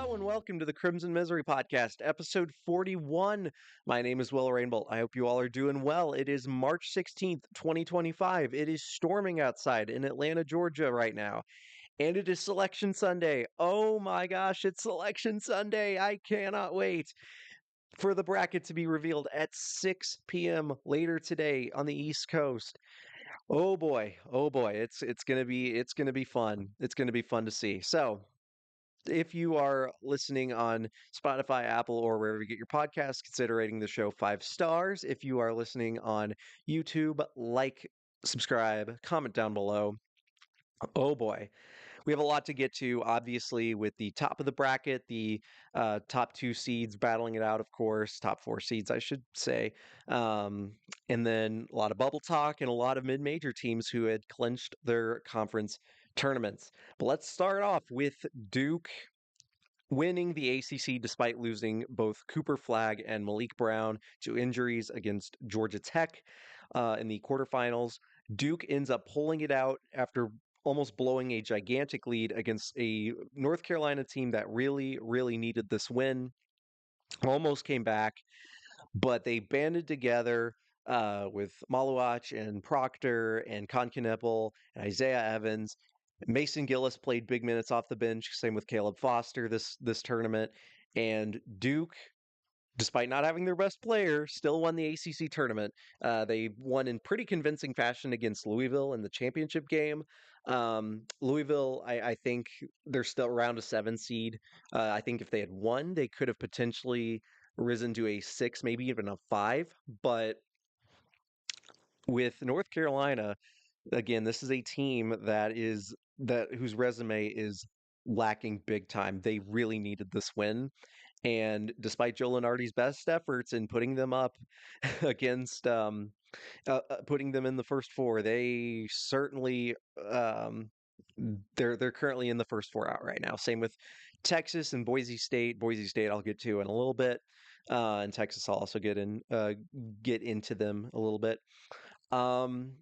Hello and welcome to the Crimson Misery Podcast, episode 41. My name is Will Rainbow. I hope you all are doing well. It is March 16th, 2025. It is storming outside in Atlanta, Georgia right now, and it is Selection Sunday. Oh my gosh, it's Selection Sunday. I cannot wait for the bracket to be revealed at 6 p.m. later today on the East Coast. Oh boy, it's gonna be fun. It's gonna be fun to see. So, if you are listening on Spotify, Apple, or wherever you get your podcasts, consider rating the show 5 stars. If you are listening on YouTube, like, subscribe, comment down below. Oh boy, we have a lot to get to, obviously, with the top of the bracket, the top two seeds battling it out, of course, top four seeds, I should say. Um, and then a lot of bubble talk and a lot of mid major teams who had clinched their conference tournaments. But let's start off with Duke winning the ACC despite losing both Cooper Flagg and Malik Brown to injuries against Georgia Tech in the quarterfinals. Duke ends up pulling it out after almost blowing a gigantic lead against a North Carolina team that really, really needed this win. Almost came back, but they banded together with Maluach and Proctor and Conkinepple and Isaiah Evans. Mason Gillis played big minutes off the bench. Same with Caleb Foster this tournament. And Duke, despite not having their best player, still won the ACC tournament. They won in pretty convincing fashion against Louisville in the championship game. Louisville, I think they're still around a 7 seed. I think if they had won, they could have potentially risen to a 6, maybe even a 5. But with North Carolina, again, this is a team that whose resume is lacking big time. They really needed this win. And despite Joe Lenardi's best efforts in putting them up against putting them in the first four, they certainly um, they're currently in the first four out right now. Same with Texas and Boise State. Boise State I'll get to in a little bit, and Texas I'll also get into them a little bit. Um,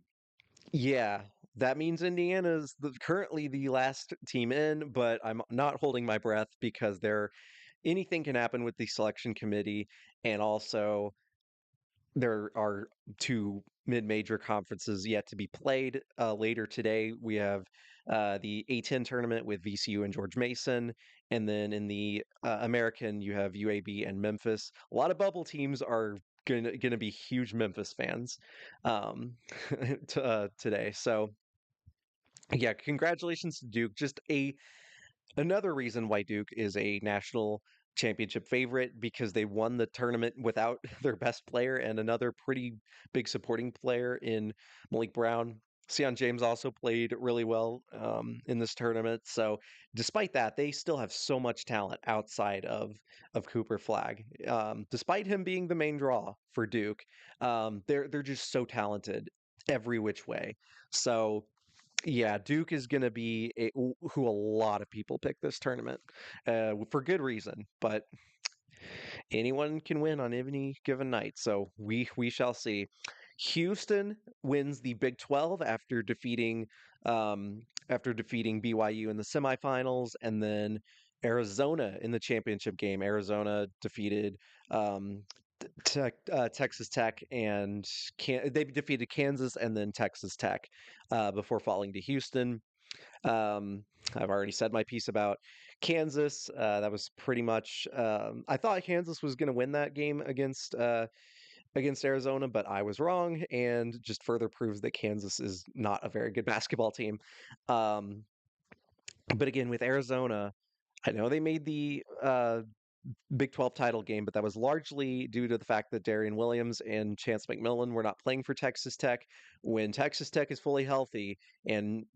yeah, that means Indiana's currently the last team in, but I'm not holding my breath because anything can happen with the selection committee, and also there are two mid-major conferences yet to be played. Later today, we have the A10 tournament with VCU and George Mason, and then in the American, you have UAB and Memphis. A lot of bubble teams are gonna be huge Memphis fans um, today. So yeah, congratulations to Duke. Just a Another reason why Duke is a national championship favorite because they won the tournament without their best player and another pretty big supporting player in Malik Brown. Sion James also played really well in this tournament. So, despite that, they still have so much talent outside of Cooper Flagg. Despite him being the main draw for Duke, they're just so talented every which way. So, yeah, Duke is going to be who a lot of people pick this tournament for good reason, but anyone can win on any given night. So we shall see. Houston wins the Big 12 after defeating BYU in the semifinals, and then Arizona in the championship game. Arizona defeated um, Texas Tech and they defeated Kansas and then Texas Tech before falling to Houston. Um, I've already said my piece about Kansas. That was pretty much. I thought Kansas was going to win that game against Arizona, but I was wrong, and just further proves that Kansas is not a very good basketball team. Um, but again, with Arizona, I know they made the Big 12 title game, but that was largely due to the fact that Darian Williams and Chance McMillan were not playing for Texas Tech. When Texas Tech is fully healthy, and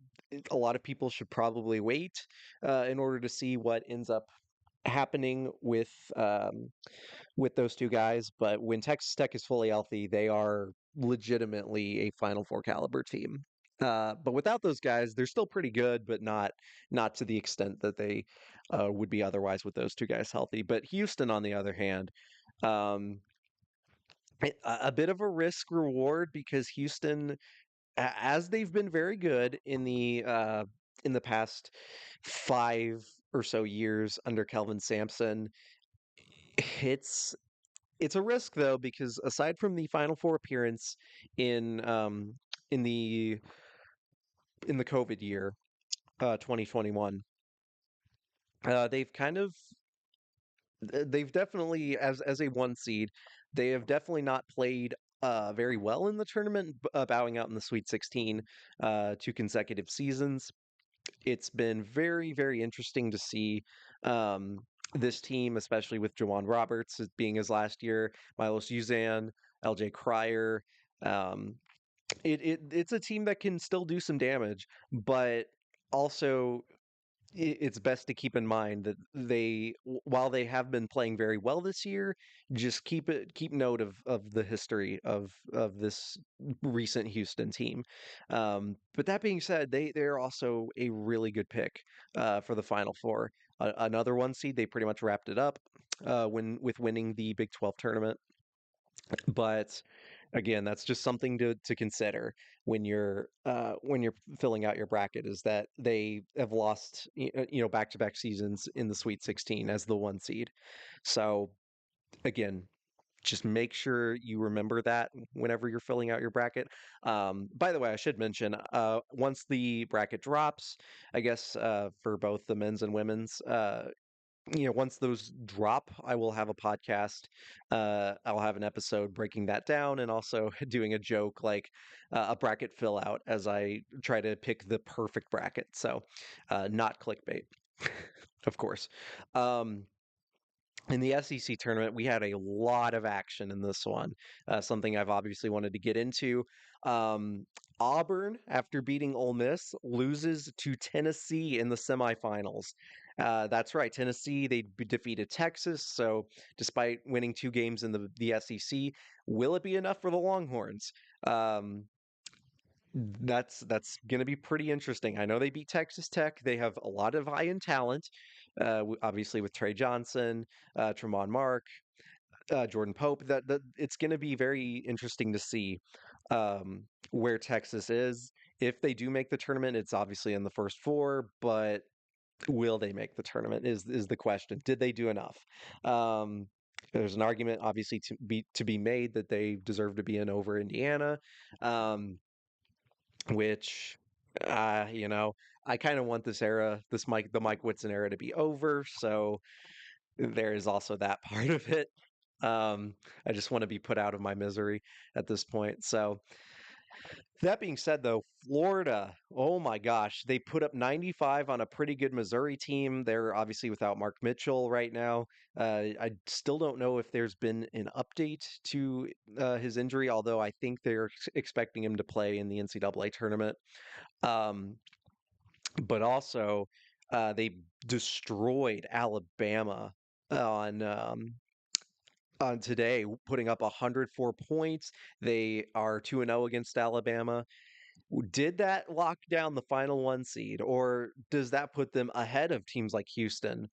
a lot of people should probably wait in order to see what ends up happening with those two guys. But when Texas Tech is fully healthy, they are legitimately a Final Four caliber team. But without those guys, they're still pretty good, but not to the extent that they would be otherwise with those two guys healthy. But Houston, on the other hand, um, a bit of a risk reward because Houston, as they've been very good in the past 5 or so years under Kelvin Sampson. It's it's a risk though because aside from the Final Four appearance in um in the in the COVID year, 2021, they've kind of they've definitely as a one seed, they have definitely not played very well in the tournament, bowing out in the Sweet 16 two consecutive seasons. It's been very, very interesting to see um, this team, especially with Jawan Roberts as being his last year, Milos Uzan, LJ Cryer. Um, it's a team that can still do some damage, but also it's best to keep in mind that while they have been playing very well this year, just keep note of the history of this recent Houston team. But that being said, they're also a really good pick for the Final Four. Another one seed, they pretty much wrapped it up when with winning the Big 12 tournament. But again, that's just something to consider when you're filling out your bracket is that they have lost back-to-back seasons in the Sweet 16 as the one seed. So again, just make sure you remember that whenever you're filling out your bracket. By the way, I should mention once the bracket drops, I guess for both the men's and women's, once those drop, I will have a podcast. I'll have an episode breaking that down and also doing a joke like a bracket fill out as I try to pick the perfect bracket. So, not clickbait, of course. Um, in the SEC tournament, we had a lot of action in this one, something I've obviously wanted to get into. Um, Auburn, after beating Ole Miss, loses to Tennessee in the semifinals. That's right, Tennessee, defeated Texas. So, despite winning two games in the SEC, will it be enough for the Longhorns? Um, that's going to be pretty interesting. I know they beat Texas Tech. They have a lot of high-end talent, obviously with Trey Johnson, Tremont Mark, Jordan Pope. That it's going to be very interesting to see where Texas is. If they do make the tournament, it's obviously in the first four, but will they make the tournament is the question. Did they do enough? Um, there's an argument obviously to be made that they deserve to be in over Indiana. Which you know, I kind of want this era, the Mike Whitson era to be over. So there is also that part of it. Um, I just want to be put out of my misery at this point. So that being said, though, Florida, oh my gosh, they put up 95 on a pretty good Missouri team. They're obviously without Mark Mitchell right now. I still don't know if there's been an update to his injury, although I think they're expecting him to play in the NCAA tournament. Um, but also, they destroyed Alabama on on today, putting up 104 points. They are 2-0 against Alabama. Did that lock down the final one seed, or does that put them ahead of teams like Houston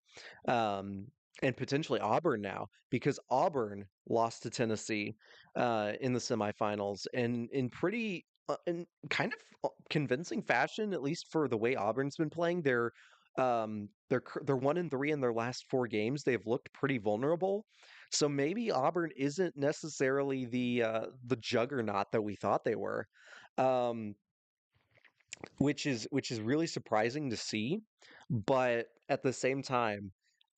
um, and potentially Auburn now? Because Auburn lost to Tennessee in the semifinals and in pretty in kind of convincing fashion, at least for the way Auburn's been playing. They're 1-3 in their last four games. They've looked pretty vulnerable. So maybe Auburn isn't necessarily the juggernaut that we thought they were. Um, which is really surprising to see, but at the same time,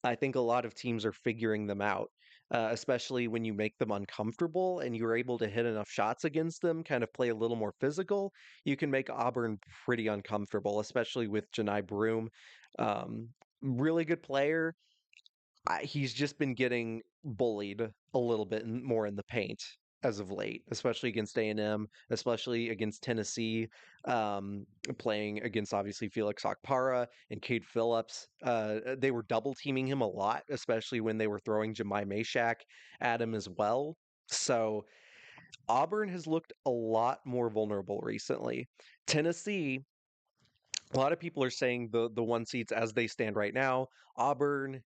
I think a lot of teams are figuring them out, especially when you make them uncomfortable and you're able to hit enough shots against them, kind of play a little more physical. You can make Auburn pretty uncomfortable, especially with Janai Broom. Um, Really good player. He's just been getting bullied a little bit more in the paint as of late, especially against A&M, especially against Tennessee, playing against obviously Felix Okpara and Cade Phillips. They were double teaming him a lot, especially when they were throwing Jemai Mashak at him as well. So Auburn has looked a lot more vulnerable recently. Tennessee, a lot of people are saying the one seeds as they stand right now. Auburn,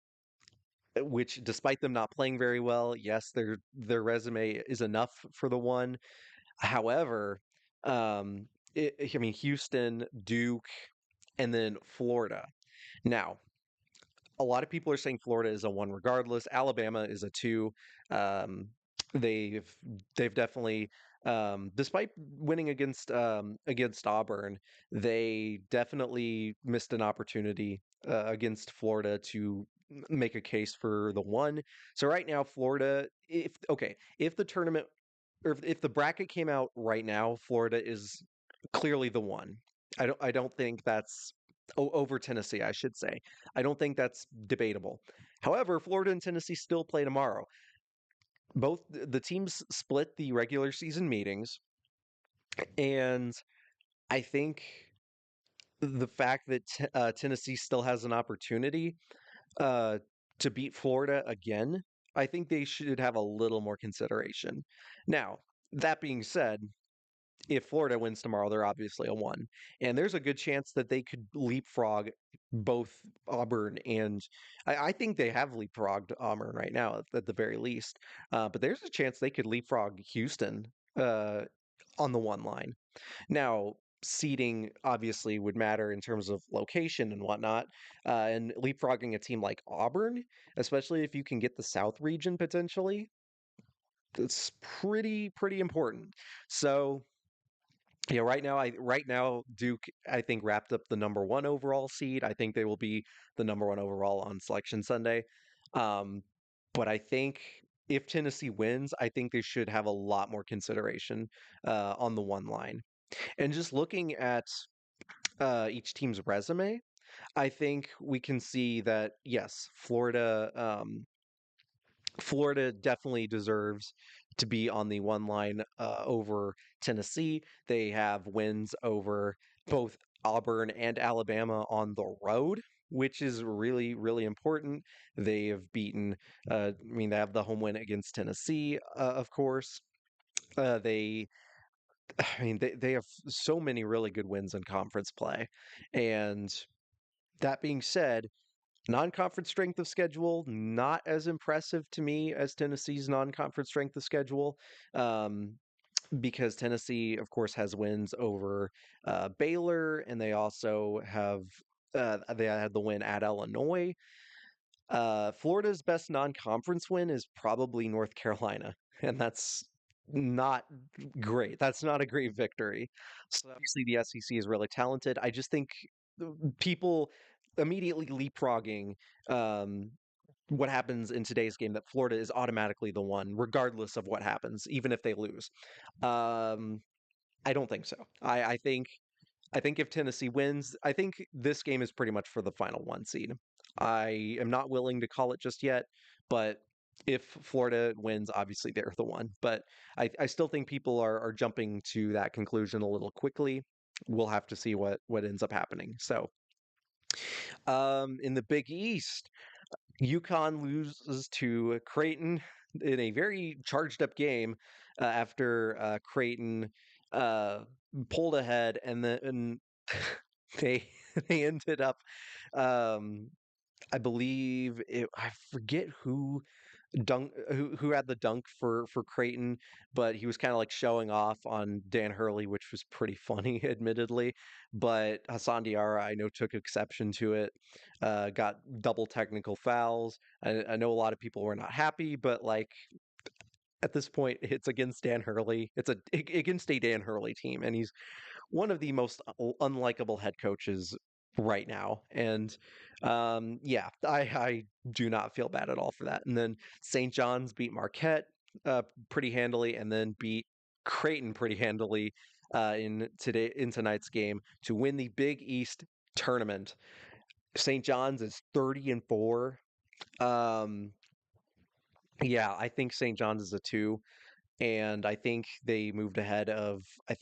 which despite them not playing very well, yes, their resume is enough for the one. However, I mean Houston, Duke, and then Florida. Now, a lot of people are saying Florida is a one regardless. Alabama is a two. Um, they've they've definitely, despite winning against Auburn, they definitely missed an opportunity against Florida to make a case for the one. So right now, Florida, if the tournament or if the bracket came out right now, Florida is clearly the one. I don't think that's over Tennessee, I should say. I don't think that's debatable. However, Florida and Tennessee still play tomorrow. Both the teams split the regular season meetings, and I think the fact that Tennessee still has an opportunity uh, to beat Florida again, I think they should have a little more consideration. Now, that being said, if Florida wins tomorrow, they're obviously a one. And there's a good chance that they could leapfrog both Auburn and I think they have leapfrogged Auburn right now at the very least. But there's a chance they could leapfrog Houston uh, on the one line. Now, seeding obviously would matter in terms of location and whatnot. And leapfrogging a team like Auburn, especially if you can get the South region potentially, it's pretty important. So yeah, right now Duke I think wrapped up the number one overall seed. I think they will be the number one overall on Selection Sunday. Um, but I think if Tennessee wins, I think they should have a lot more consideration on the one line. And just looking at each team's resume, I think we can see that yes, Florida definitely deserves to be on the one line over Tennessee. They have wins over both Auburn and Alabama on the road, which is really important. They have beaten, I mean, they have the home win against Tennessee, of course. They, I mean, they have so many really good wins in conference play. And that being said, non-conference strength of schedule, not as impressive to me as Tennessee's non-conference strength of schedule, um, because Tennessee, of course, has wins over Baylor, and they also have they had the win at Illinois. Florida's best non-conference win is probably North Carolina, and that's not great. That's not a great victory. So obviously, the SEC is really talented. I just think people immediately leapfrogging um, what happens in today's game that Florida is automatically the one, regardless of what happens, even if they lose. Um, I don't think so. I think if Tennessee wins, I think this game is pretty much for the final one seed. I am not willing to call it just yet, but if Florida wins, obviously they're the one. But I still think people are jumping to that conclusion a little quickly. We'll have to see what ends up happening. So, in the Big East, UConn loses to Creighton in a very charged up game after Creighton uh, pulled ahead, and then they they ended up. Um, I believe I forget who had the dunk for Creighton, but he was kind of like showing off on Dan Hurley, which was pretty funny, admittedly. But Hassan Diarra, I know, took exception to it. Got double technical fouls. I know a lot of people were not happy, but like at this point, it's against Dan Hurley. It's against a Dan Hurley team, and he's one of the most unlikable head coaches right now. And yeah, I do not feel bad at all for that. And then St. John's beat Marquette pretty handily, and then beat Creighton pretty handily in tonight's game to win the Big East tournament. St. John's is 30-4. Um, yeah, I think St. John's is a two, and I think they moved ahead of I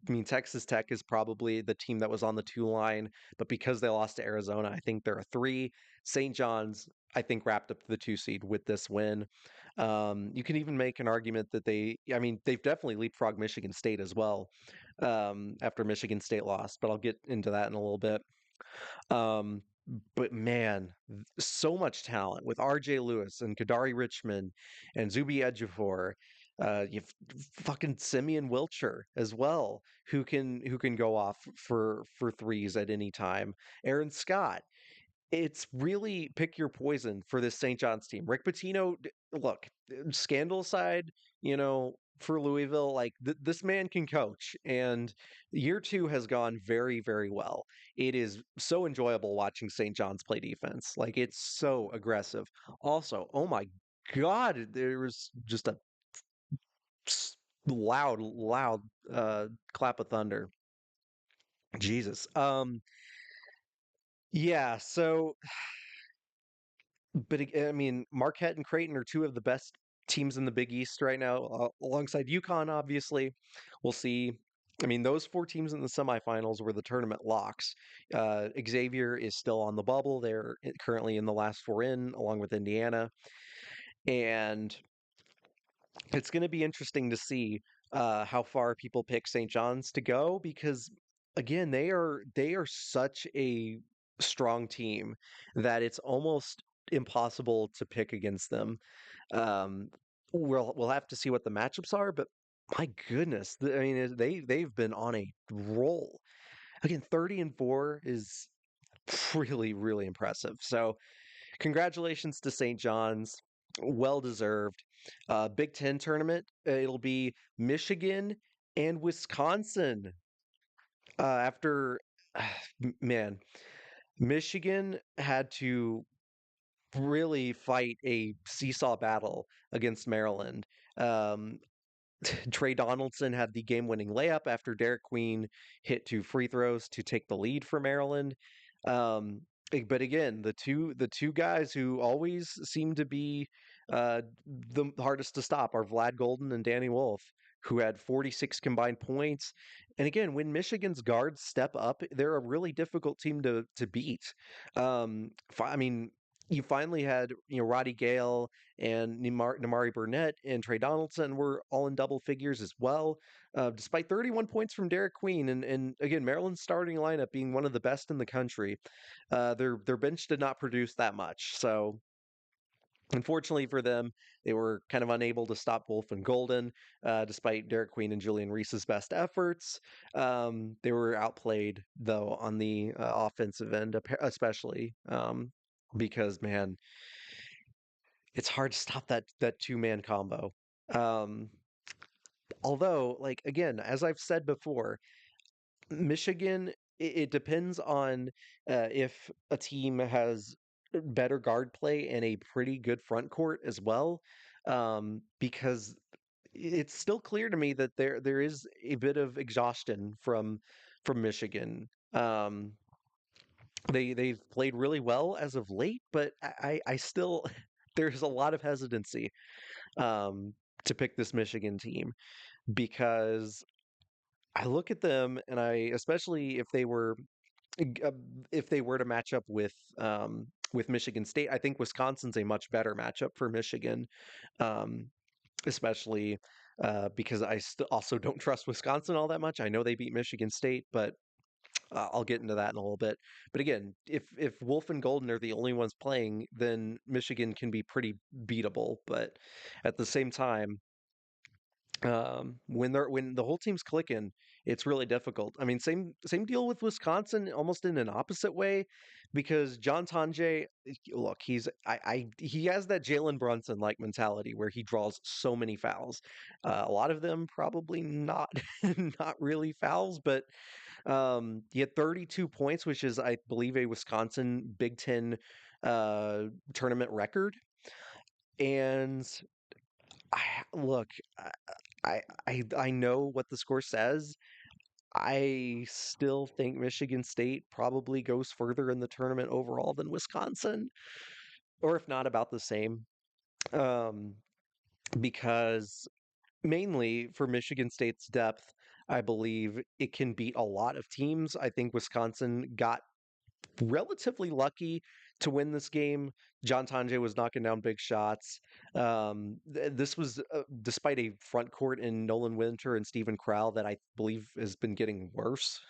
mean Texas Tech is probably the team that was on the two line, but because they lost to Arizona, I think they're a three. St. John's, I think, wrapped up the two seed with this win. You can even make an argument that I mean, they've definitely leapfrogged Michigan State as well after Michigan State lost, but I'll get into that in a little bit. Um, but man, so much talent with R.J. Lewis and Kadari Richmond and Zubi Ejiofor. You've fucking Simeon Wilcher as well, who can go off for threes at any time. Aaron Scott. It's really pick your poison for this St. John's team. Rick Pitino, look, scandal aside, for Louisville, like this man can coach, and year two has gone very, very well. It is so enjoyable watching St. John's play defense. Like it's so aggressive. Also, oh my God, there was just a s- loud, loud clap of thunder. Jesus. Yeah, so but I mean, Marquette and Creighton are two of the best teams in the Big East right now, alongside UConn, obviously. We'll see. I mean, those four teams in the semifinals were the tournament locks. Xavier is still on the bubble. They're currently in the last four in, along with Indiana. And it's going to be interesting to see how far people pick St. John's to go because, again, they are such a strong team that it's almost impossible to pick against them. Um, we'll have to see what the matchups are, but my goodness, I mean, they've been on a roll. Again, 30-4 is really, really impressive. So congratulations to St. John's. Well deserved. Big Ten tournament. It'll be Michigan and Wisconsin. After, man, Michigan had to really fight a seesaw battle against Maryland. Um, Trey Donaldson had the game-winning layup after Derek Queen hit two free throws to take the lead for Maryland. Um, but again, the two guys who always seem to be the hardest to stop are Vlad Golden and Danny Wolf, who had 46 combined points. And again, when Michigan's guards step up, they're a really difficult team to beat. I mean, you finally had Roddy Gale and Namari Burnett and Trey Donaldson were all in double figures as well, despite 31 points from Derek Queen. And again, Maryland's starting lineup being one of the best in the country, their bench did not produce that much. So unfortunately for them, they were kind of unable to stop Wolf and Golden, despite Derek Queen and Julian Reese's best efforts. They were outplayed though on the offensive end, especially. Because man, it's hard to stop that two-man combo. Um, Although, like again, as I've said before, Michigan, it depends on if a team has better guard play and a pretty good front court as well. Because it's still clear to me that there is a bit of exhaustion from Michigan. They've played really well as of late, but I still there's a lot of hesitancy um, to pick this Michigan team because I look at them and especially g- uh, if they were to match up with Michigan State, I think Wisconsin's a much better matchup for Michigan, um, especially because also don't trust Wisconsin all that much. I know they beat Michigan State, but I'll get into that in a little bit. But again, if Wolf and Golden are the only ones playing, then Michigan can be pretty beatable. But at the same time, when the whole team's clicking, it's really difficult. I mean, same deal with Wisconsin, almost in an opposite way, because John Tonje, look, he has that Jalen Brunson like mentality where he draws so many fouls. A lot of them probably not not really fouls, but he had 32 points, which is I believe a Wisconsin Big Ten uh, tournament record, and I look. I know what the score says. I still think Michigan State probably goes further in the tournament overall than Wisconsin, or if not about the same. Um, because mainly for Michigan State's depth, I believe it can beat a lot of teams. I think Wisconsin got relatively lucky to win this game. John Tanje was knocking down big shots. This was despite a front court in Nolan Winter and Stephen Crowell that I believe has been getting worse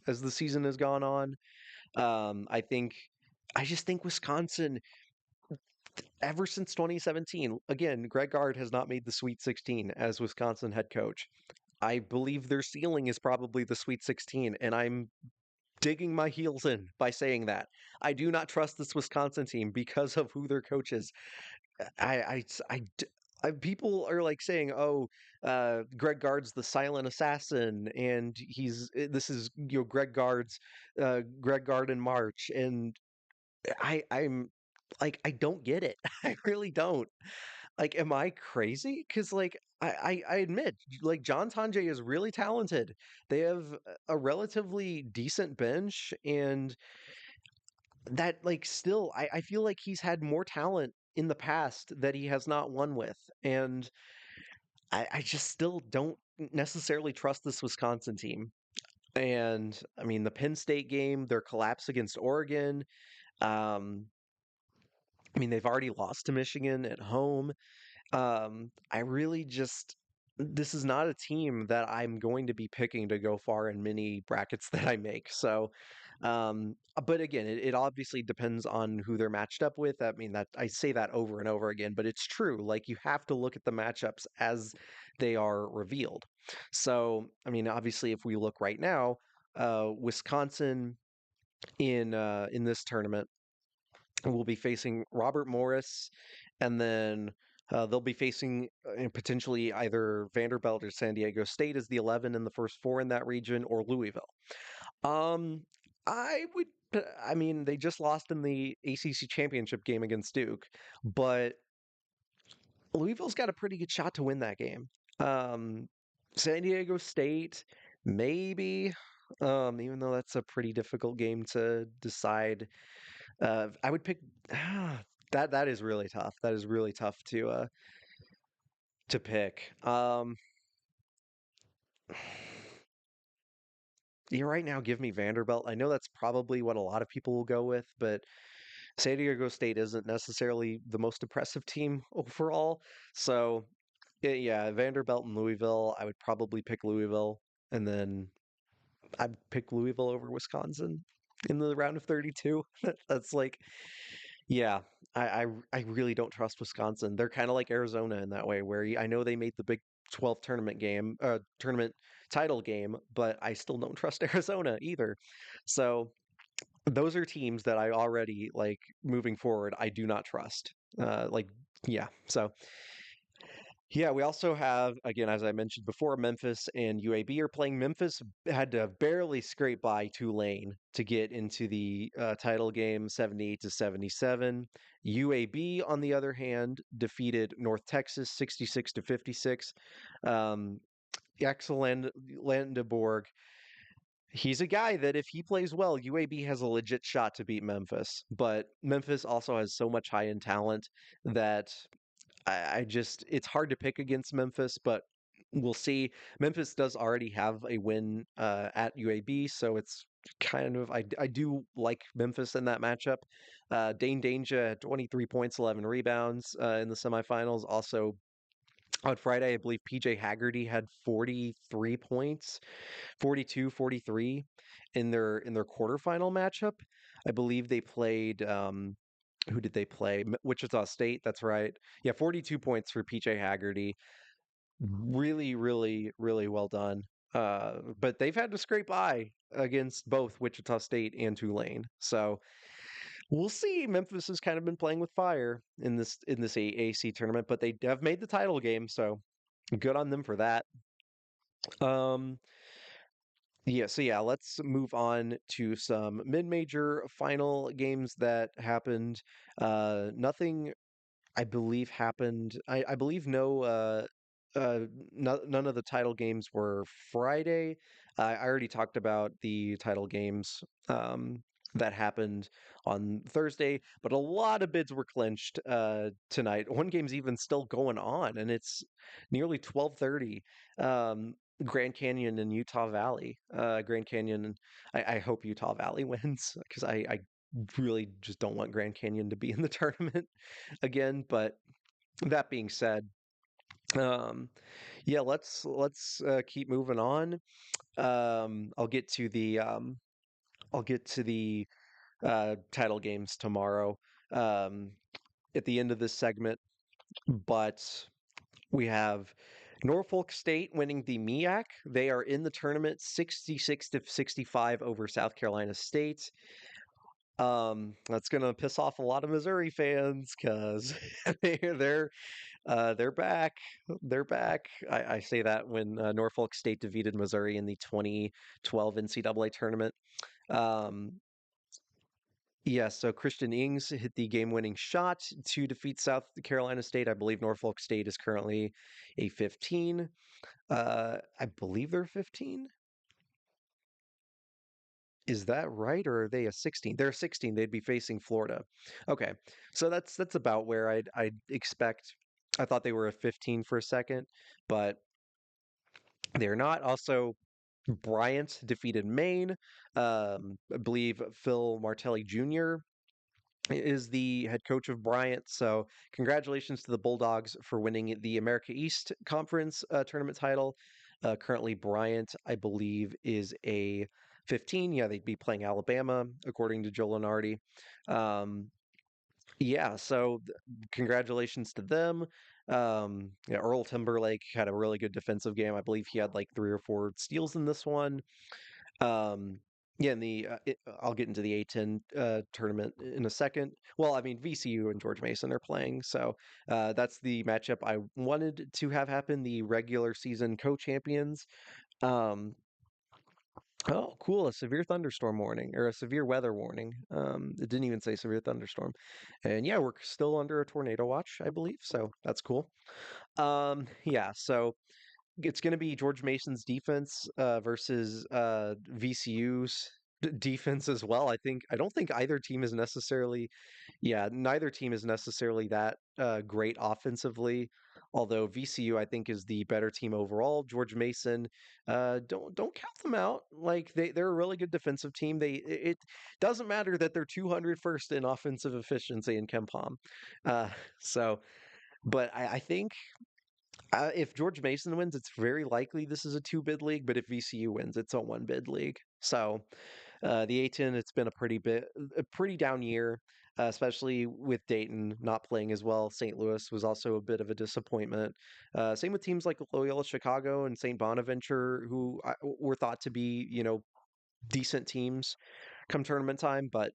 as the season has gone on. I just think Wisconsin. ever since 2017. Again, Greg Gard has not made the Sweet 16 as Wisconsin head coach. I believe their ceiling is probably the Sweet 16, and I'm digging my heels in by saying that. I do not trust this Wisconsin team because of who their coach is. I, I, people are like saying, "Oh, Greg Gard's the silent assassin," and this is Greg Gard in March, and I'm like I don't get it. I really don't. Like, am I crazy? Because like I admit, like John Tanjay is really talented. They have a relatively decent bench, and that like still I feel like he's had more talent in the past that he has not won with. And I just still don't necessarily trust this Wisconsin team. And I mean the Penn State game, their collapse against Oregon. Um, I mean they've already lost to Michigan at home. I really just this is not a team that I'm going to be picking to go far in many brackets that I make. So, but again, it obviously depends on who they're matched up with. I mean, that I say that over and over again, but it's true. Like you have to look at the matchups as they are revealed. So, I mean, obviously, if we look right now, Wisconsin in this tournament will be facing Robert Morris, and then they'll be facing potentially either Vanderbilt or San Diego State as the 11 in the first four in that region, or Louisville. Um, I would. I mean, they just lost in the ACC championship game against Duke, but Louisville's got a pretty good shot to win that game. Um, San Diego State, maybe. Even though that's a pretty difficult game to decide. I would pick that is really tough. That is really tough to pick. You right now give me Vanderbilt. I know that's probably what a lot of people will go with, but San Diego State isn't necessarily the most impressive team overall. So yeah, Vanderbilt and Louisville. I would probably pick Louisville, and then I'd pick Louisville over Wisconsin in the round of 32. That's like yeah, I really don't trust Wisconsin. They're kind of like Arizona in that way, where I know they made the Big 12 tournament title game, but I still don't trust Arizona either. So those are teams that I already like moving forward. I do not trust. Like yeah, so yeah, we also have, again, as I mentioned before, Memphis and UAB are playing. Memphis had to barely scrape by Tulane to get into the title game, 78 to 77. UAB, on the other hand, defeated North Texas 66 to 56. Um, Axel Landeborg, he's a guy that if he plays well, UAB has a legit shot to beat Memphis. But Memphis also has so much high end talent that I just it's hard to pick against Memphis, but we'll see. Memphis does already have a win at UAB, so it's kind of I do like Memphis in that matchup. Dane Danger had 23 points, 11 rebounds in the semifinals. Also on Friday, I believe PJ Haggerty had 43 points, 42, 43 in their quarterfinal matchup. I believe they played who did they play? Wichita State, that's right. Yeah, 42 points for PJ Haggerty. Really, really, really well done. But they've had to scrape by against both Wichita State and Tulane. So we'll see. Memphis has kind of been playing with fire in this AAC tournament, but they have made the title game, so good on them for that. Um, yeah, so yeah, let's move on to some mid-major final games that happened. Nothing I believe happened. I believe uh, none of the title games were Friday. I already talked about the title games that happened on Thursday, but a lot of bids were clinched tonight. One game's even still going on, and it's nearly 12:30. Grand Canyon and Utah Valley. Grand Canyon. I hope Utah Valley wins because I really just don't want Grand Canyon to be in the tournament again. But that being said, um, yeah, let's keep moving on. I'll get to the title games tomorrow. Um, at the end of this segment, but we have Norfolk State winning the MEAC. They are in the tournament 66 to 65 over South Carolina State. That's gonna piss off a lot of Missouri fans because they're back. They're back. I say that when Norfolk State defeated Missouri in the 2012 NCAA tournament. Um, yeah, so Christian Ings hit the game-winning shot to defeat South Carolina State. I believe Norfolk State is currently a 15. I believe they're 15. Is that right, or are they a 16? They're a 16. They'd be facing Florida. Okay, so that's about where I'd expect. I thought they were a 15 for a second, but they're not. Also, Bryant defeated Maine. I believe Phil Martelli Jr. is the head coach of Bryant. So, congratulations to the Bulldogs for winning the America East Conference tournament title. Currently, Bryant, I believe, is a 15. Yeah, they'd be playing Alabama, according to Joe Lenardi. Um, yeah, so congratulations to them. Yeah, Earl Timberlake had a really good defensive game. I believe he had like three or four steals in this one. Um, yeah, I'll get into the A10 tournament in a second. Well, I mean VCU and George Mason are playing, so that's the matchup I wanted to have happen. The regular season co-champions. Um, oh, cool! A severe thunderstorm warning or a severe weather warning. It didn't even say severe thunderstorm, and yeah, we're still under a tornado watch, I believe. So that's cool. Yeah, so it's going to be George Mason's defense versus VCU's defense as well. I don't think either team is necessarily, yeah, neither team is necessarily that great offensively. Although VCU, I think, is the better team overall. George Mason, don't count them out. Like they're a really good defensive team. It doesn't matter that they're 201st in offensive efficiency in Ken Palm. Uh, so, but I think if George Mason wins, it's very likely this is a two bid league. But if VCU wins, it's a one bid league. So the A10, it's been a pretty down year, especially with Dayton not playing as well. St. Louis was also a bit of a disappointment. Same with teams like Loyola Chicago and St. Bonaventure, who were thought to be, decent teams come tournament time. But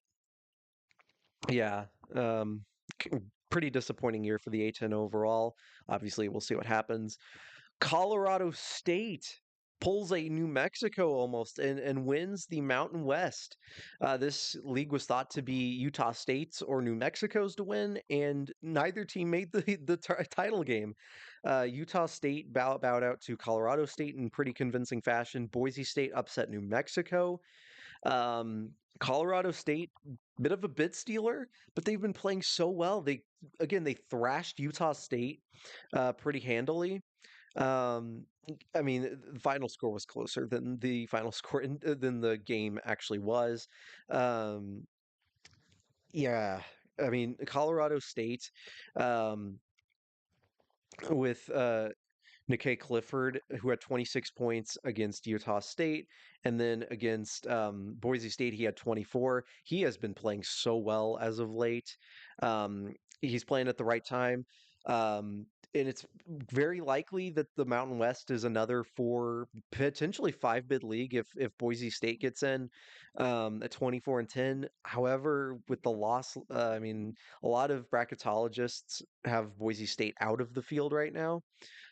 yeah, um, c- pretty disappointing year for the A10 overall. Obviously, we'll see what happens. Colorado State pulls a New Mexico almost and wins the Mountain West. This league was thought to be Utah State's or New Mexico's to win, and neither team made the title game. Utah State bowed out to Colorado State in pretty convincing fashion. Boise State upset New Mexico. Um, Colorado State, bit of a bit stealer, but they've been playing so well. They thrashed Utah State pretty handily. Um, I mean, the final score was closer than the final score than the game actually was. Um, yeah, I mean, Colorado State, um, with Nikkei Clifford, who had 26 points against Utah State, and then against Boise State, he had 24. He has been playing so well as of late. He's playing at the right time. And it's very likely that the Mountain West is another four, potentially five bid league if Boise State gets in at 24-10. However, with the loss, I mean, a lot of bracketologists have Boise State out of the field right now.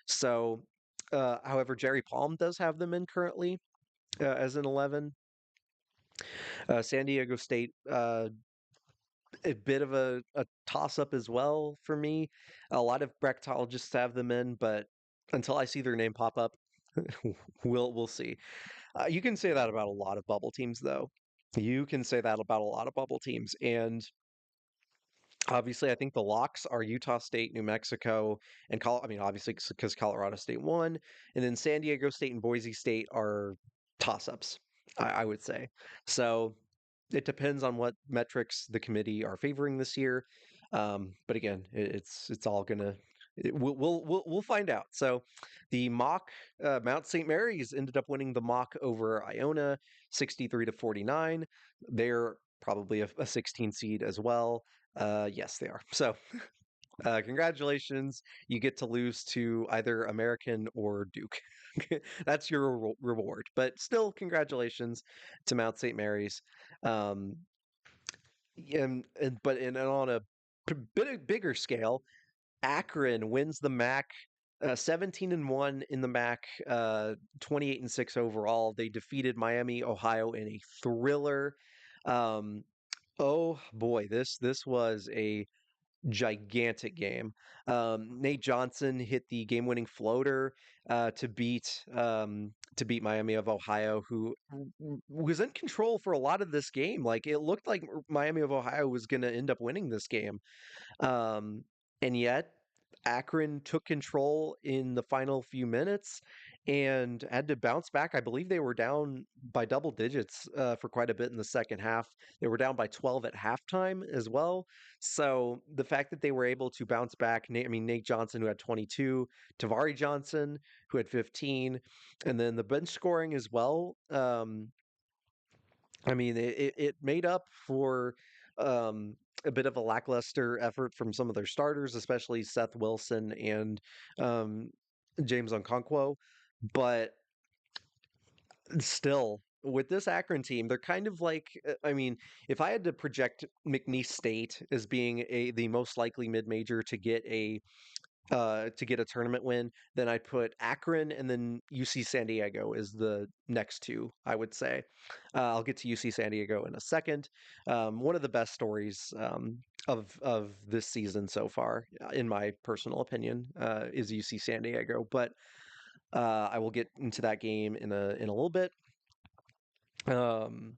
So, however, Jerry Palm does have them in currently as an 11. San Diego State, a bit of a toss up as well for me. A lot of bracketologists have them in, but until I see their name pop up, we'll see. You can say that about a lot of bubble teams, though. You can say that about a lot of bubble teams, and obviously, I think the locks are Utah State, New Mexico, and I mean, obviously, because Colorado State won, and then San Diego State and Boise State are toss-ups, I would say. So it depends on what metrics the committee are favoring this year. But again, it's all gonna. We'll find out. So, the mock Mount St. Mary's ended up winning the mock over Iona, 63-49. They're probably a 16 seed as well. Yes, they are. So Congratulations. You get to lose to either American or Duke. That's your reward. But still, congratulations to Mount St. Mary's. Um, but on a bigger scale, Akron wins the MAC, 17-1 in the MAC, 28-6 overall. They defeated Miami, Ohio in a thriller. Um, oh boy, this was a gigantic game. Nate Johnson hit the game-winning floater to beat Miami of Ohio, who was in control for a lot of this game. Like it looked like Miami of Ohio was going to end up winning this game. Um, and yet, Akron took control in the final few minutes and had to bounce back. I believe they were down by double digits for quite a bit in the second half. They were down by 12 at halftime as well. So the fact that they were able to bounce back, I mean, Nate Johnson, who had 22, Tavari Johnson, who had 15, and then the bench scoring as well. I mean, it made up for a bit of a lackluster effort from some of their starters, especially Seth Wilson and um, James Okonkwo. But still, with this Akron team, they're kind of like, I mean, if I had to project McNeese State as being the most likely mid-major to get a tournament win, then I'd put Akron and then UC San Diego is the next two, I would say. I'll get to UC San Diego in a second. One of the best stories of this season so far, in my personal opinion, is UC San Diego. But I will get into that game in a little bit. Um,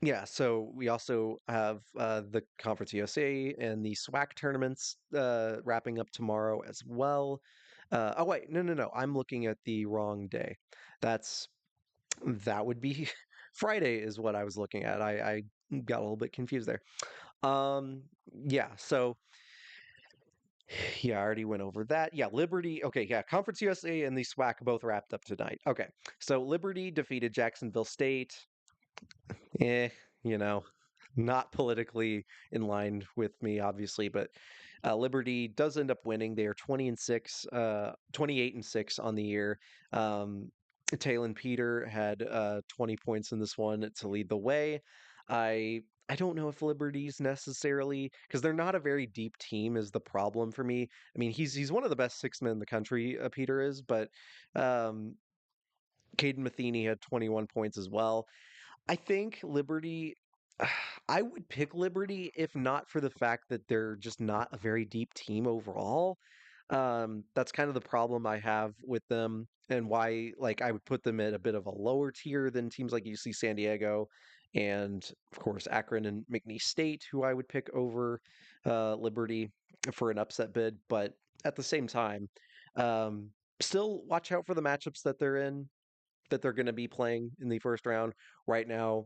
yeah, so we also have the Conference USA and the SWAC tournaments wrapping up tomorrow as well. Oh wait, no, I'm looking at the wrong day. That's that would be Friday is what I was looking at. I got a little bit confused there. Um, yeah, so yeah, I already went over that. Yeah, Liberty. Okay, yeah, Conference USA and the SWAC both wrapped up tonight. Okay, so Liberty defeated Jacksonville State. Eh, you know, not politically in line with me, obviously, but Liberty does end up winning. They are 20-6, 28-6 on the year. Um, Talon Peter had 20 points in this one to lead the way. I don't know if Liberty's necessarily because they're not a very deep team is the problem for me. I mean, he's one of the best six men in the country, Peter is, but um, Caden Matheny had 21 points as well. I think Liberty, I would pick Liberty if not for the fact that they're just not a very deep team overall. That's kind of the problem I have with them and why like I would put them at a bit of a lower tier than teams like UC San Diego and of course Akron and McNeese State, who I would pick over Liberty for an upset bid. But at the same time, um, still watch out for the matchups that they're in that they're going to be playing in the first round. Right now,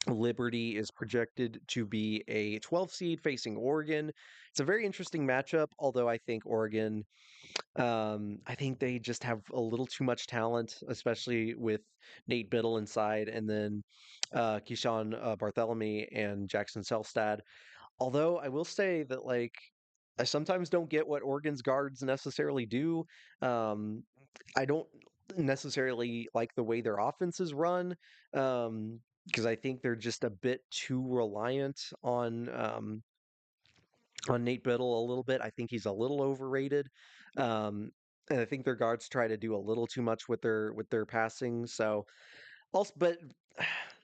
Liberty is projected to be a 12 seed facing Oregon. It's a very interesting matchup, although I think Oregon, I think they just have a little too much talent, especially with Nate Biddle inside and then Keyshawn Barthelemy and Jackson Selstad. Although I will say that, like, I sometimes don't get what Oregon's guards necessarily do. Um, I don't necessarily like the way their offenses run because I think they're just a bit too reliant on Nate Biddle a little bit. I think he's a little overrated. Um, and I think their guards try to do a little too much with their passing. So also, but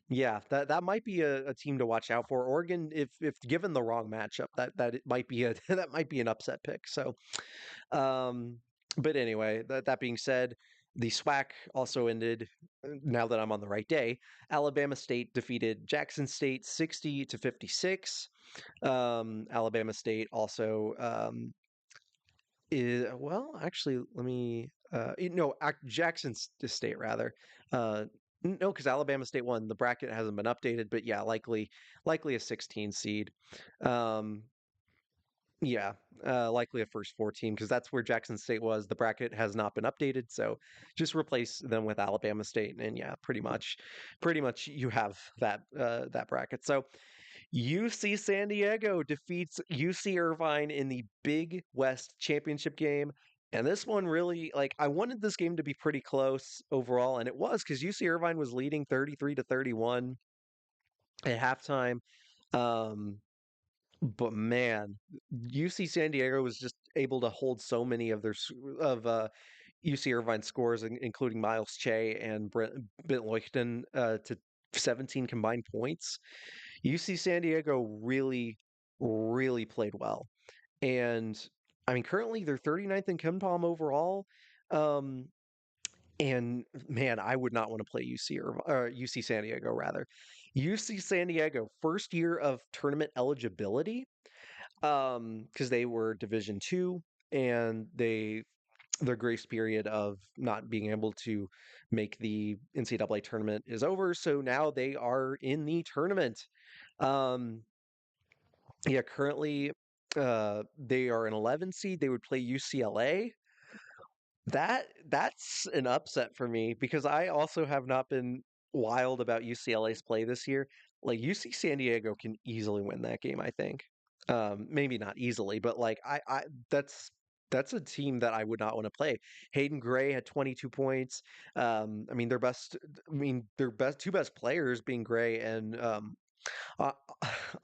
yeah, that might be a team to watch out for. Oregon, if given the wrong matchup, that it might be a that might be an upset pick. So, um, but anyway, that being said, the SWAC also ended. Now that I'm on the right day, Alabama State defeated Jackson State 60-56. Alabama State also well, actually, let me no, Jackson State rather. Uh, no, because Alabama State won. The bracket hasn't been updated, but yeah, likely a 16 seed. Um, yeah, likely a first four team because that's where Jackson State was. The bracket has not been updated, so just replace them with Alabama State, and yeah, pretty much you have that bracket. So UC San Diego defeats UC Irvine in the Big West Championship game. And this one really, like, I wanted this game to be pretty close overall, and it was because UC Irvine was leading 33 to 31 at halftime. Um, but man, UC San Diego was just able to hold so many of UC Irvine scores, including Miles Che and Brent Leuchten, to 17 combined points. UC San Diego really, really played well. And I mean, currently they're 39th in KenPom overall. Um, and man, I would not want to play UC San Diego rather. UC San Diego, first year of tournament eligibility, because they were Division Two, and their grace period of not being able to make the NCAA tournament is over. So now they are in the tournament. Um, yeah, currently they are an 11 seed. They would play UCLA. That's an upset for me because I also have not been wild about UCLA's play this year. Like UC San Diego can easily win that game, I think. Maybe not easily, but like that's a team that I would not want to play. Hayden Gray had 22 points. I mean their best two best players being Gray and uh,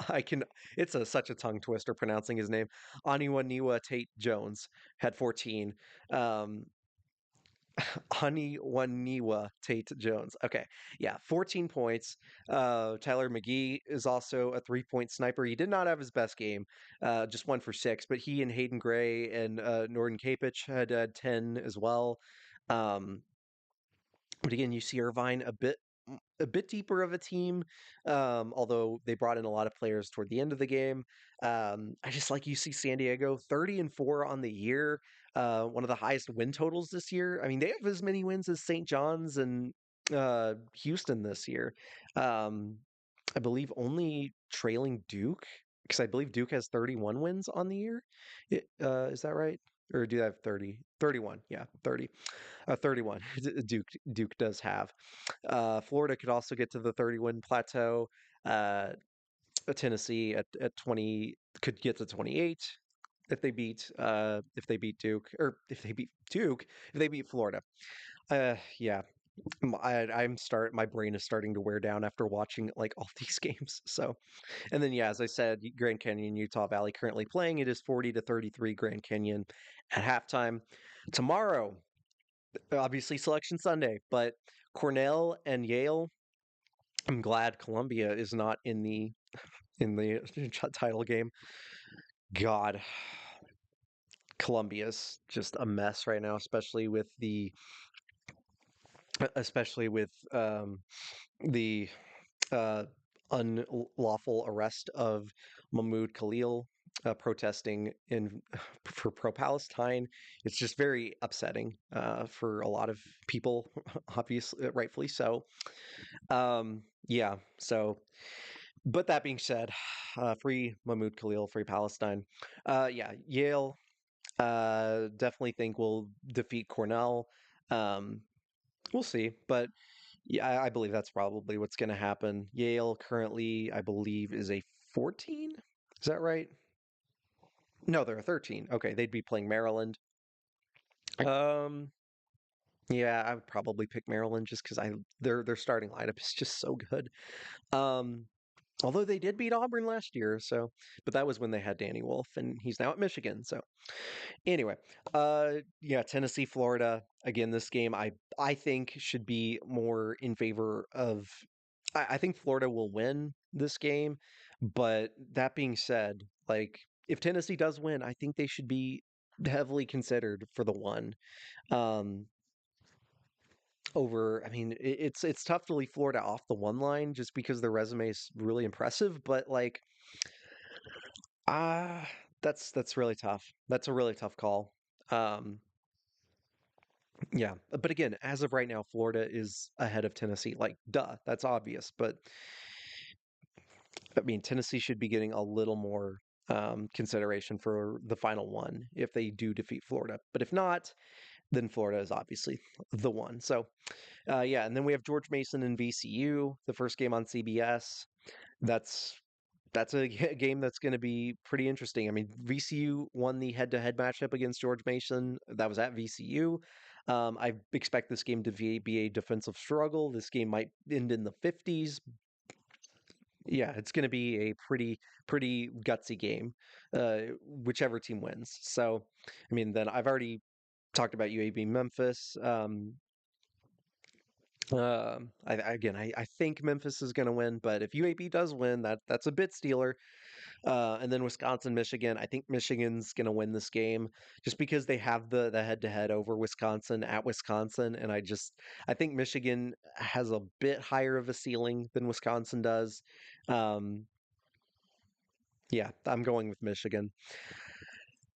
I can. It's such a tongue twister pronouncing his name. Aniwaniwa Tate Jones had 14. Um, Aniwaniwa Tate Jones. Okay, yeah, 14 points. Tyler McGee is also a 3-point sniper. He did not have his best game, just 1 for 6. But he and Hayden Gray and Norton Kapich had 10 as well. Um, but again, you see Irvine a bit deeper of a team, although they brought in a lot of players toward the end of the game. I just like UC San Diego, 30-4 on the year, one of the highest win totals this year. I mean, they have as many wins as St. John's and Houston this year. Um, I believe only trailing Duke, because I believe Duke has 31 wins on the year. Is that right? Or do they have 30? 31, yeah, 30. 31. Duke does have. Florida could also get to the 30-win plateau. Uh, Tennessee at 20 could get to 28 if they beat Duke, or if they beat Duke, if they beat Florida. Yeah, I'm start my brain is starting to wear down after watching like all these games. So, and then yeah, as I said, Grand Canyon, Utah Valley currently playing. It is 40 to 33 Grand Canyon at halftime. Tomorrow, obviously Selection Sunday, but Cornell and Yale. I'm glad Columbia is not in the title game. God, Columbia's just a mess right now, especially with the uh, unlawful arrest of Mahmoud Khalil, protesting in for pro-Palestine. It's just very upsetting for a lot of people, obviously, rightfully so. Yeah. So, but that being said, free Mahmoud Khalil, free Palestine. Yeah, Yale. Definitely think we'll defeat Cornell. Um, we'll see, but yeah, I believe that's probably what's going to happen. Yale currently, I believe, is a 14. Is that right? No, they're a 13. Okay, they'd be playing Maryland. Um, yeah, I would probably pick Maryland just because their starting lineup is just so good. Um, although they did beat Auburn last year, so but that was when they had Danny Wolf, and he's now at Michigan. So anyway, yeah, Tennessee, Florida. Again, this game I think should be more in favor of. I think Florida will win this game, but that being said, like if Tennessee does win, I think they should be heavily considered for the one. Um, over, I mean, it's tough to leave Florida off the one line just because their resume is really impressive, but like ah, that's really tough. That's a really tough call. Um, yeah, but again, as of right now, Florida is ahead of Tennessee. Like, duh, that's obvious. But I mean, Tennessee should be getting a little more consideration for the final one if they do defeat Florida. But if not, then Florida is obviously the one. So, yeah, and then we have George Mason and VCU, the first game on CBS. That's That's a game that's going to be pretty interesting. I mean, VCU won the head-to-head matchup against George Mason. That was at VCU. I expect this game to be a defensive struggle. This game might end in the 50s. Yeah, it's going to be a pretty gutsy game, whichever team wins. So, I mean, then I've already talked about UAB Memphis. I think Memphis is going to win, but if UAB does win, that's a bit stealer. And then Wisconsin, Michigan. I think Michigan's going to win this game just because they have the head to head over Wisconsin at Wisconsin, and I think Michigan has a bit higher of a ceiling than Wisconsin does. Um, yeah, I'm going with Michigan.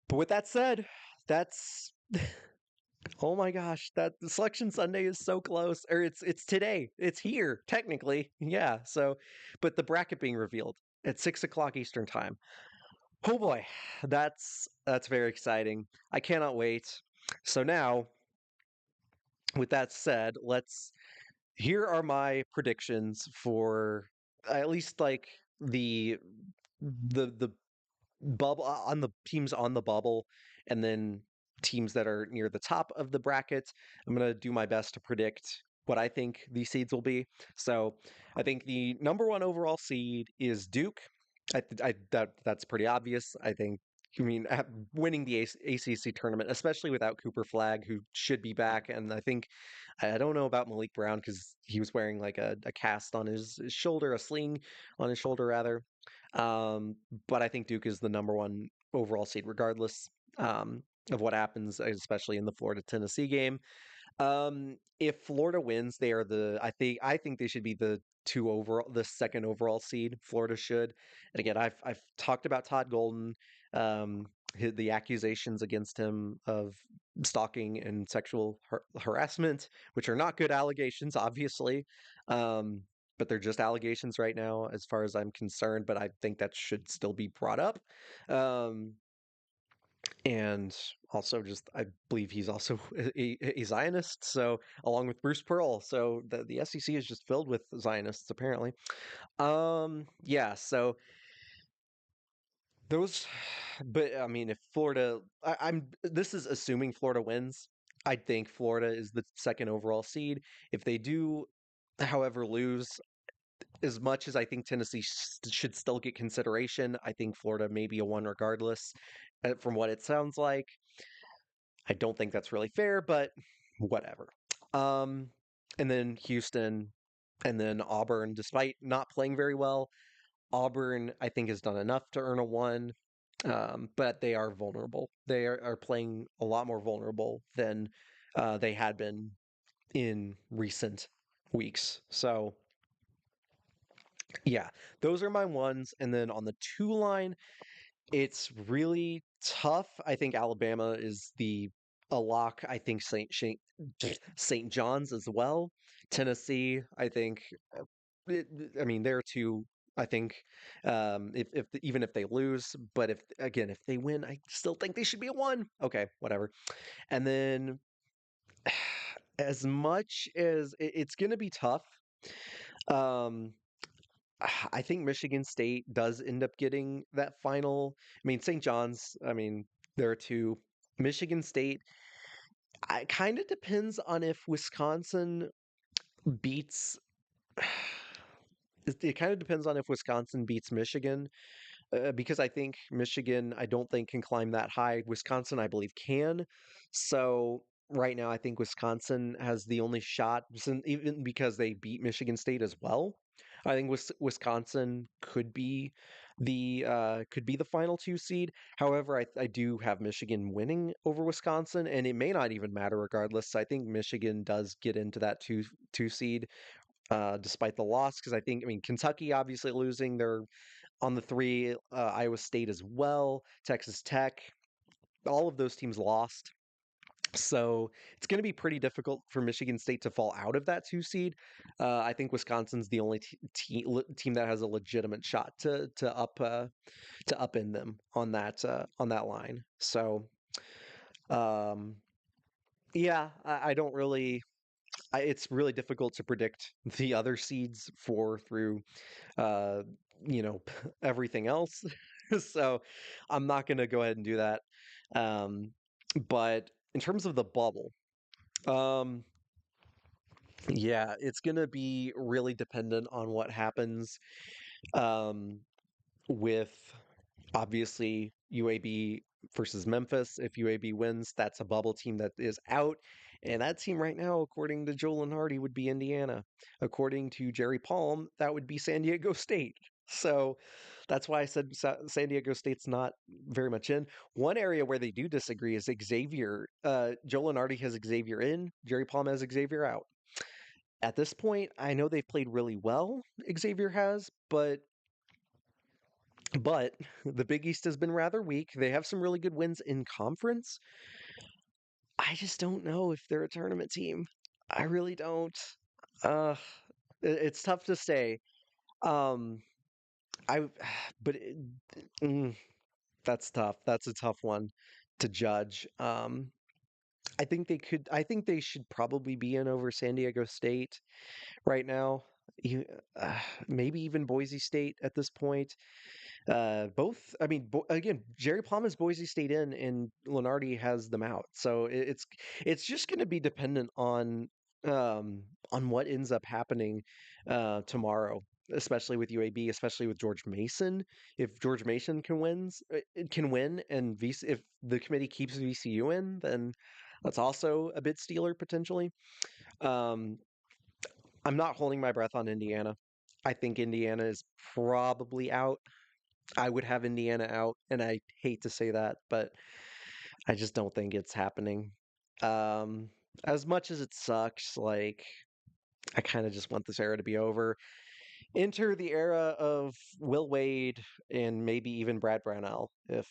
But with that said, that's oh my gosh, that Selection Sunday is so close. Or it's today. It's here, technically. Yeah. So, but the bracket being revealed at 6 o'clock Eastern time. Oh boy, that's very exciting. I cannot wait. So now, with that said, let's here are my predictions for at least like the the bubble on the teams on the bubble and then teams that are near the top of the bracket. I'm going to do my best to predict what I think these seeds will be. So I think the number one overall seed is Duke. That's pretty obvious. I mean, winning the ACC tournament, especially without Cooper Flag, who should be back, and I don't know about Malik Brown because he was wearing like a cast on his shoulder, a sling on his shoulder rather. But I think Duke is the number one overall seed, regardless of what happens, especially in the Florida Tennessee game. If Florida wins, they are I think they should be the second overall seed. Florida should. And again, I've talked about Todd Golden, the accusations against him of stalking and sexual harassment, which are not good allegations, obviously. Um, but they're just allegations right now, as far as I'm concerned. But I think that should still be brought up. Um, and also just I believe he's also a Zionist. So along with Bruce Pearl, so the SEC is just filled with Zionists apparently. Yeah, so those, but I mean, if Florida, I'm this is assuming Florida wins. I think Florida is the second overall seed. If they do, however, lose, as much as I think Tennessee should still get consideration, I think Florida may be a one regardless. From what it sounds like, I don't think that's really fair, but whatever. Um, and then Houston, and then Auburn, despite not playing very well, Auburn, I think, has done enough to earn a one, but they are vulnerable. They are playing a lot more vulnerable than they had been in recent weeks. So, yeah, those are my ones. And then on the two line, it's really tough. I think Alabama is a lock. I think St. John's as well. Tennessee, I think. I mean, they're two. I think if even if they lose, but if they win, I still think they should be a one. Okay, whatever. And then as much as it's going to be tough, um, I think Michigan State does end up getting that final. I mean, St. John's, I mean, there are two. Michigan State, it kind of depends on if Wisconsin beats. It kind of depends on if Wisconsin beats Michigan, because I think Michigan, I don't think can climb that high. Wisconsin, I believe, can. So right now, I think Wisconsin has the only shot, even because they beat Michigan State as well. I think Wisconsin could be the final two seed. However, I do have Michigan winning over Wisconsin, and it may not even matter regardless. I think Michigan does get into that two seed, despite the loss, because I mean Kentucky obviously losing. They're on the three, Iowa State as well, Texas Tech, all of those teams lost. So it's going to be pretty difficult for Michigan State to fall out of that two seed. I think Wisconsin's the only team that has a legitimate shot to up in them on that line. So um, yeah, I don't really. It's really difficult to predict the other seeds 4 through uh, you know, everything else. So I'm not going to go ahead and do that. Um, but in terms of the bubble, um, yeah, it's going to be really dependent on what happens um, with obviously UAB versus Memphis. If UAB wins, that's a bubble team that is out. And that team right now, according to Joel and Hardy, would be Indiana. According to Jerry Palm, that would be San Diego State. So that's why I said San Diego State's not very much in. One area where they do disagree is Xavier. Joel and Hardy has Xavier in, Jerry Palm has Xavier out. At this point, I know they've played really well, Xavier has, but the Big East has been rather weak. They have some really good wins in conference. I just don't know if they're a tournament team. I really don't. Uh, it's tough to say. Um, I, but mm, that's tough. That's a tough one to judge. I think they could. I think they should probably be in over San Diego State right now. You, uh, maybe even Boise State at this point. Both, I mean, again, Jerry Palm has Boise State in, and Lenardi has them out. So it's just going to be dependent on what ends up happening tomorrow, especially with UAB, especially with George Mason. If George Mason can win, and if the committee keeps VCU in, then that's also a bit stealer potentially. Um, I'm not holding my breath on Indiana. I think Indiana is probably out. I would have Indiana out, and I hate to say that, but I just don't think it's happening. Um, as much as it sucks, like I kind of just want this era to be over. Enter the era of Will Wade and maybe even Brad Brownell, if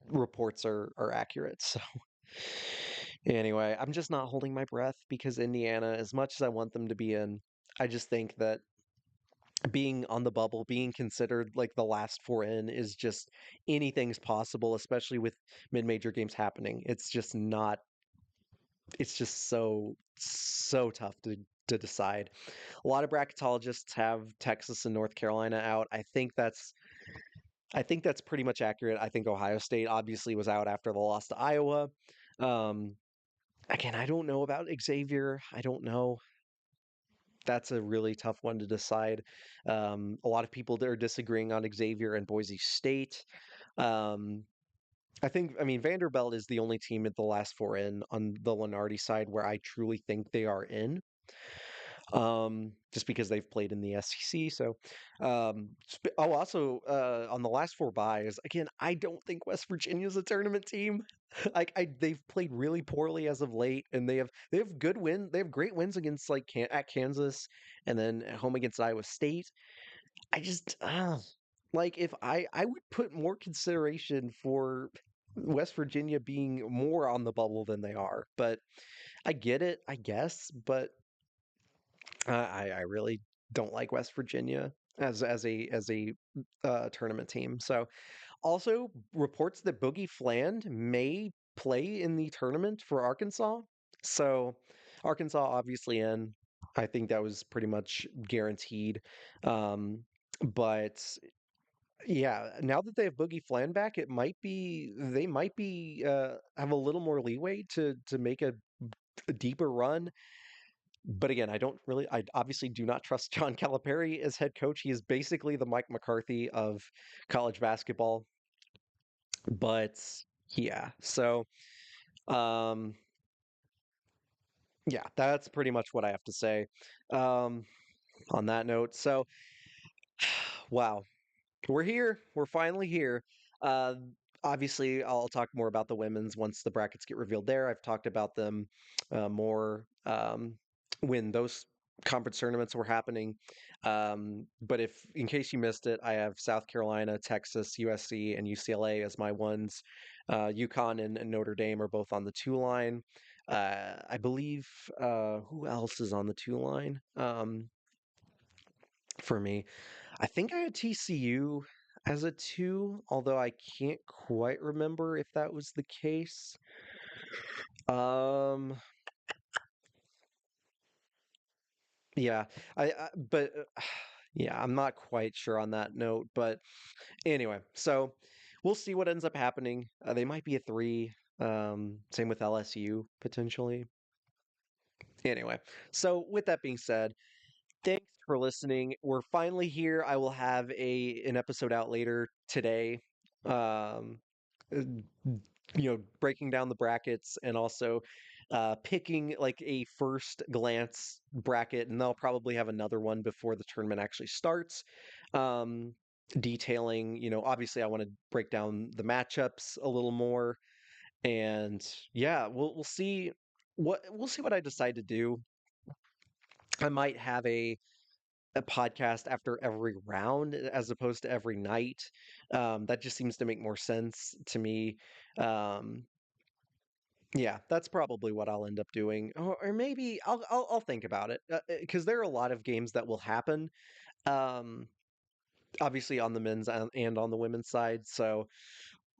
reports are accurate. So anyway, I'm just not holding my breath because Indiana, as much as I want them to be in, I just think that being on the bubble, being considered like the last four in is just anything's possible, especially with mid-major games happening. It's just not, it's just so tough to decide. A lot of bracketologists have Texas and North Carolina out. I think that's pretty much accurate. I think Ohio State obviously was out after the loss to Iowa. Um, again, I don't know about Xavier. I don't know. That's a really tough one to decide. A lot of people are disagreeing on Xavier and Boise State. Um, I mean, Vanderbilt is the only team at the last four in on the Lenardi side where I truly think they are in, just because they've played in the SEC. So, also on the last four buys, again, I don't think West Virginia's a tournament team. Like, they've played really poorly as of late, and they have good win. They have great wins against like at Kansas, and then at home against Iowa State. I just like if I would put more consideration for West Virginia being more on the bubble than they are, but I get it, I guess, but I really don't like West Virginia as a tournament team. So also reports that Boogie Fland may play in the tournament for Arkansas. So Arkansas obviously in. I think that was pretty much guaranteed. Um, but yeah, now that they have Boogie Fland back, they might be have a little more leeway to make a deeper run. But again, I obviously do not trust John Calipari as head coach. He is basically the Mike McCarthy of college basketball. But yeah, so um, yeah, that's pretty much what I have to say um, on that note. So wow, we're here. We're finally here. Uh, obviously, I'll talk more about the women's once the brackets get revealed there. I've talked about them more when those conference tournaments were happening. But in case you missed it, I have South Carolina, Texas, USC, and UCLA as my ones. UConn and Notre Dame are both on the two line. I believe who else is on the two line for me? I think I had TCU as a two, although I can't quite remember if that was the case. Um, yeah, but Yeah, I'm not quite sure on that note, but anyway, so we'll see what ends up happening. They might be a three. Same with LSU potentially. Anyway, so with that being said, thanks for listening. We're finally here. I will have a an episode out later today. Um, uh, Breaking down the brackets and also picking like a first glance bracket, and they'll probably have another one before the tournament actually starts. Um, Detailing, obviously I want to break down the matchups a little more, and yeah, we'll see what I decide to do. I might have a podcast after every round as opposed to every night. That just seems to make more sense to me. Um, yeah, that's probably what I'll end up doing, or maybe I'll think about it because there are a lot of games that will happen. Um, Obviously on the men's and on the women's side, so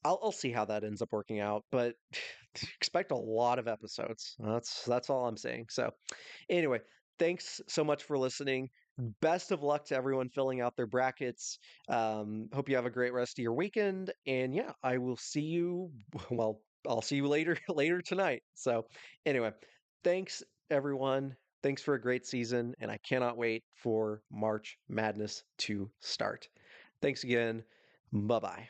I'll see how that ends up working out. But expect a lot of episodes. That's all I'm saying. So anyway, thanks so much for listening. Best of luck to everyone filling out their brackets. Hope you have a great rest of your weekend. And yeah, I will see you. Well, I'll see you later later tonight. So anyway, thanks everyone. Thanks for a great season, and I cannot wait for March Madness to start. Thanks again. Bye bye.